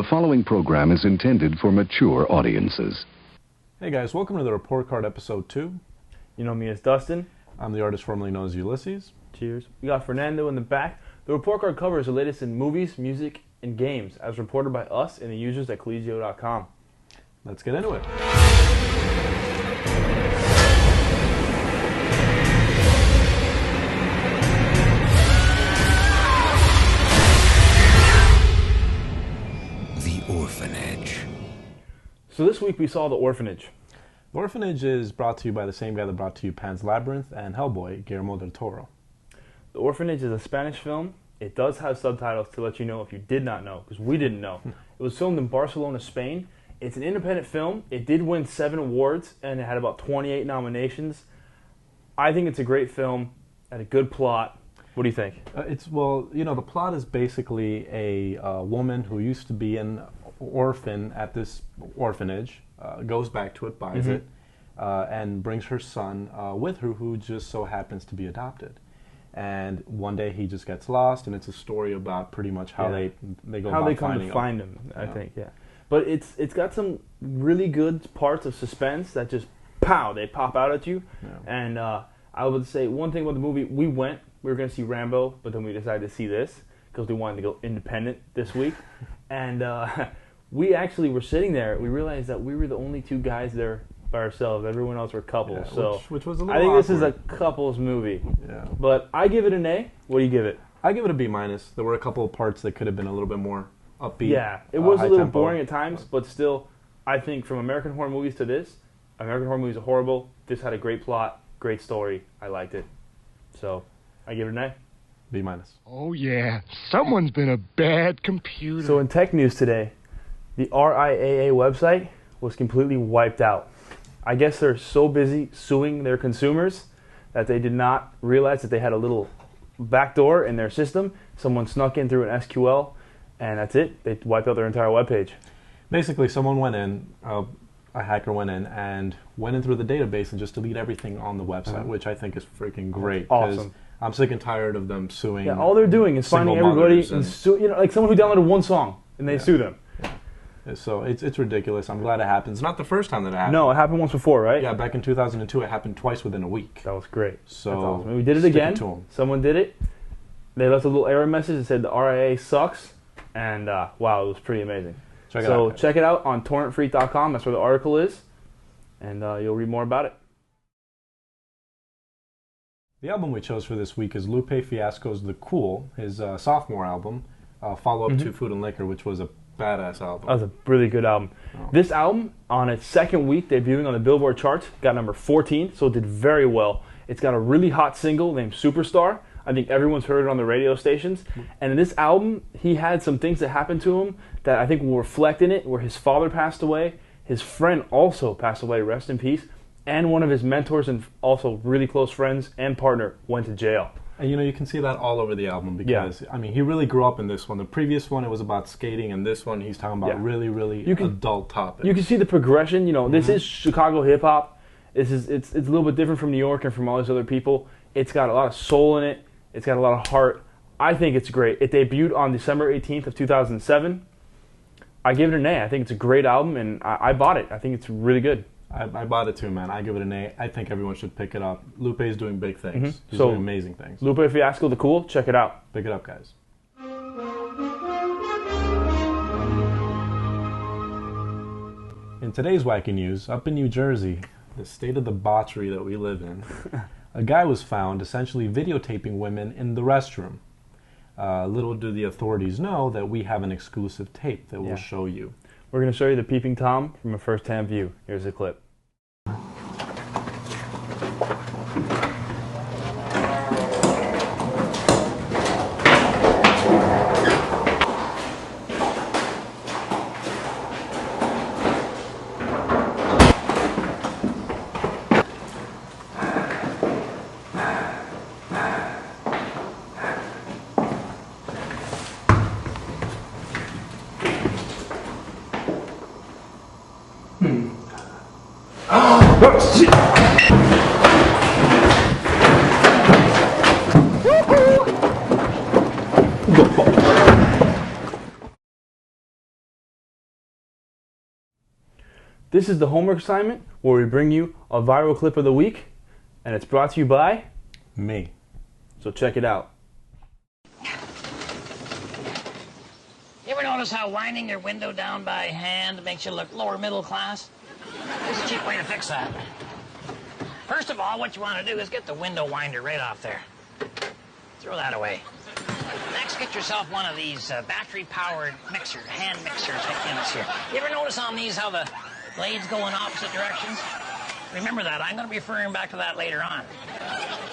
The following program is intended for mature audiences. Hey guys, welcome to the Report Card Episode 2. You know me as Dustin. I'm the artist formerly known as Ulysses. Cheers. We got Fernando in the back. The Report Card covers the latest in movies, music, and games, as reported by us and the users at collegio.com. Let's get into it. The Orphanage. So this week we saw The Orphanage. The Orphanage is brought to you by the same guy that brought to you Pan's Labyrinth and Hellboy, Guillermo del Toro. The Orphanage is a Spanish film. It does have subtitles to let you know if you did not know, because we didn't know. It was filmed in Barcelona, Spain. It's an independent film. It did win 7 awards, and it had about 28 nominations. I think it's a great film, had a good plot. What do you think? The plot is basically a woman who used to be an orphan at this orphanage, goes back to it, buys it, and brings her son with her, who just so happens to be adopted. And one day he just gets lost, and it's a story about pretty much how they go how about they come finding to find him. I think, But it's got some really good parts of suspense that just they pop out at you. Yeah. And I would say one thing about the movie: we were going to see Rambo, but then we decided to see this because we wanted to go independent this week. And we actually were sitting there. We realized that we were the only 2 guys there by ourselves. Everyone else were couples. Yeah, which was a little I think awkward. This is a couples movie. Yeah. But I give it an A. What do you give it? I give it a B-. There were a couple of parts that could have been a little bit more upbeat. Yeah, it was a little tempo. boring at times, but still, I think from American horror movies to this, American horror movies are horrible. This had a great plot, great story. I liked it. So, I give it an A. B-. Oh yeah, someone's been a bad computer. So in tech news today, the RIAA website was completely wiped out. I guess they're so busy suing their consumers that they did not realize that they had a little backdoor in their system. Someone snuck in through an SQL, and that's it. They wiped out their entire webpage. Basically, someone went in, a hacker went in, and went in through the database and just deleted everything on the website, which I think is freaking great. Awesome. I'm sick and tired of them suing. Yeah, all they're doing is finding everybody and like someone who downloaded one song and they sue them. Yeah. So it's ridiculous. I'm glad it happened. It's not the first time that it happened. No, it happened once before, right? Yeah, back in 2002, it happened twice within a week. That was great. So that's awesome. We did it again. Someone did it. They left a little error message that said the RIA sucks, and wow, it was pretty amazing. Check it out on torrentfreak.com. That's where the article is, and you'll read more about it. The album we chose for this week is Lupe Fiasco's The Cool, his sophomore album, follow-up to Food and Liquor, which was a badass album. That was a really good album. Oh. This album, on its second week debuting on the Billboard charts, got number 14, so it did very well. It's got a really hot single named Superstar. I think everyone's heard it on the radio stations. And in this album, he had some things that happened to him that I think will reflect in it, where his father passed away, his friend also passed away, rest in peace, and one of his mentors and also really close friends and partner went to jail. And you can see that all over the album because, I mean, he really grew up in this one. The previous one, it was about skating, and this one, he's talking about really adult topics. You can see the progression. This is Chicago hip-hop. It's a little bit different from New York and from all these other people. It's got a lot of soul in it. It's got a lot of heart. I think it's great. It debuted on December 18th of 2007. I give it an A. I think it's a great album, and I bought it. I think it's really good. I bought it too, man. I give it an A. I think everyone should pick it up. Lupe is doing big things. He's doing amazing things. Lupe Fiasco The Cool. Check it out. Pick it up, guys. In today's wacky news, up in New Jersey, the state of debauchery that we live in, a guy was found essentially videotaping women in the restroom. Little do the authorities know that we have an exclusive tape that we'll show you. We're going to show you the peeping Tom from a first-hand view. Here's a clip. Oh, shit. This is the homework assignment where we bring you a viral clip of the week, and it's brought to you by me. So check it out. You ever notice how winding your window down by hand makes you look lower middle class? There's a cheap way to fix that. First of all, what you want to do is get the window winder right off there. Throw that away. Next, get yourself one of these battery-powered mixers, hand mixers like this here. You ever notice on these how the blades go in opposite directions? Remember that. I'm going to be referring back to that later on.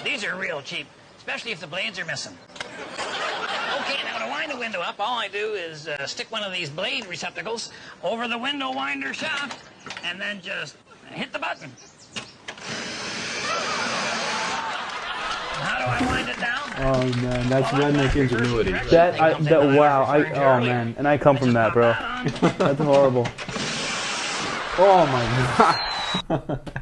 These are real cheap, especially if the blades are missing. Okay, now to wind the window up, all I do is stick one of these blade receptacles over the window winder shaft, and then just hit the button. How do I wind it down? Oh man, that's redneck ingenuity. Oh man, and I come from that, bro. That's horrible. Oh my god.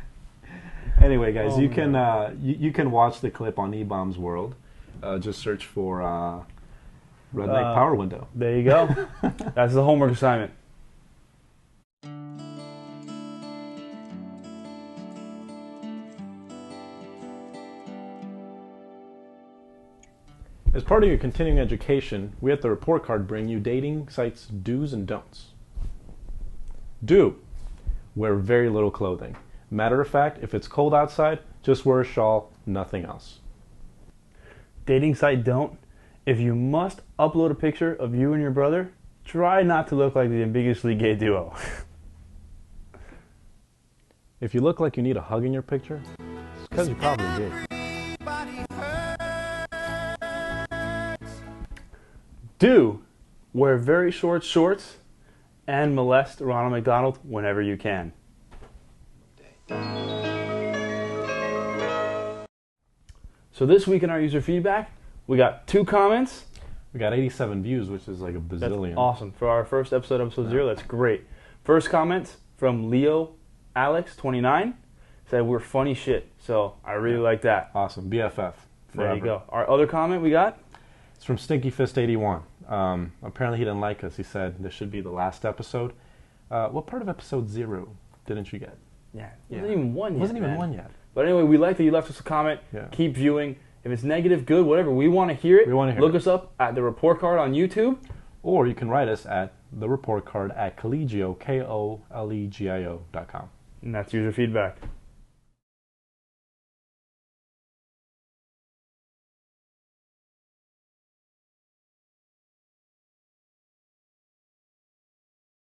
Anyway, guys, you can watch the clip on E-Bomb's World. Just search for Redneck Power Window. There you go. That's the homework assignment. As part of your continuing education, we at the report card bring you dating sites do's and don'ts. Do. Wear very little clothing. Matter of fact, if it's cold outside, just wear a shawl, nothing else. Dating site don't. If you must upload a picture of you and your brother, try not to look like the ambiguously gay duo. If you look like you need a hug in your picture, it's because you probably do. Do. Wear very short shorts and molest Ronald McDonald whenever you can. So this week in our user feedback, we got 2 comments. We got 87 views, which is like a bazillion. That's awesome. For our first episode, episode 0, that's great. First comment from Leo Alex 29 said we're funny shit. So I really like that. Awesome. BFF. Forever. There you go. Our other comment we got? It's from Stinky Fist 81. Apparently he didn't like us. He said this should be the last episode. What part of episode 0 didn't you get? Yeah, it wasn't even one yet. Wasn't even one yet. But anyway, we like that you left us a comment. Yeah. Keep viewing. If it's negative, good, whatever. We want to hear it. We want to hear Look it. us up at the report card on YouTube. Or you can write us at the report card at collegio, KOLEGIO.com. And that's user feedback.